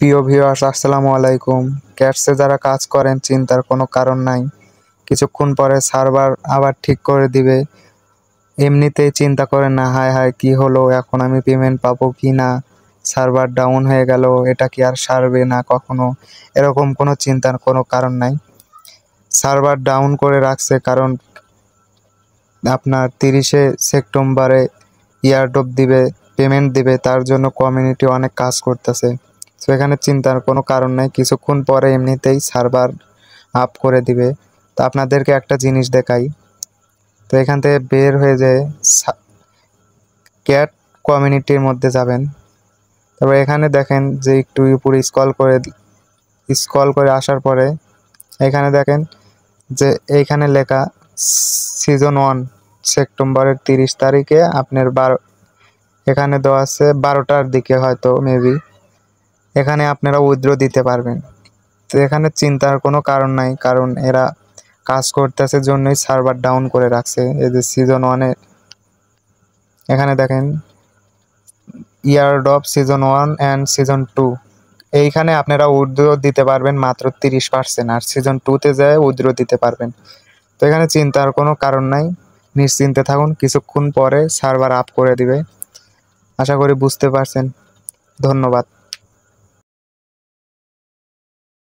প্রিয় ভিউয়ার্স, আসসালামু আলাইকুম। ক্যাটসে যারা কাজ করেন চিন্তার কোনো কারণ নাই, কিছুক্ষণ পরে সার্ভার আবার ঠিক করে দিবে। এমনিতেই চিন্তা করেন না, হায় হায় কি হলো, এখন আমি পেমেন্ট পাবো কি না, সার্ভার ডাউন হয়ে গেল, এটা কি আর সারবে না কখনো, এরকম কোনো চিন্তার কোনো কারণ নাই। সার্ভার ডাউন করে রাখছে কারণ আপনার 30শে সেপ্টেম্বরে ইয়ারড্রপ দিবে, পেমেন্ট দিবে, তার জন্য কমিউনিটি অনেক কাজ করতেছে। তো এখানে চিন্তার কোনো কারণ নেই, কিছুক্ষণ পরে এমনিতেই সার্ভার আপ করে দিবে। তো আপনাদেরকে একটা জিনিস দেখাই। তো এখান থেকে বের হয়ে যায় ক্যাট কমিউনিটির মধ্যে যাবেন। তারপর এখানে দেখেন যে একটু উপরে স্ক্রল করে আসার পরে এখানে দেখেন যে এইখানে লেখা সিজন 1 সেপ্টেম্বরের 30 তারিখে আপনার এখানে দেওয়া আছে 12টার দিকে, হয়তো মেবি এখানে আপনারা উইথড্র দিতে পারবেন। তো এখানে চিন্তার কোনো কারণ নাই, কারণ এরা কাজ করতেছে জন্যই সার্ভার ডাউন করে রাখছে। এই যে সিজন 1-এ এখানে দেখেন ইয়ারড্রপ সিজন 1 অ্যান্ড সিজন 2, এইখানে আপনারা উইথড্র দিতে পারবেন মাত্র 30%, আর সিজন 2-তে যায় উইথড্র দিতে পারবেন। তো এখানে চিন্তার কোনো কারণ নাই, নিশ্চিন্তে থাকুন, কিছুক্ষণ পরে সার্ভার আপ করে দিবে। আশা করি বুঝতে পারছেন। ধন্যবাদ।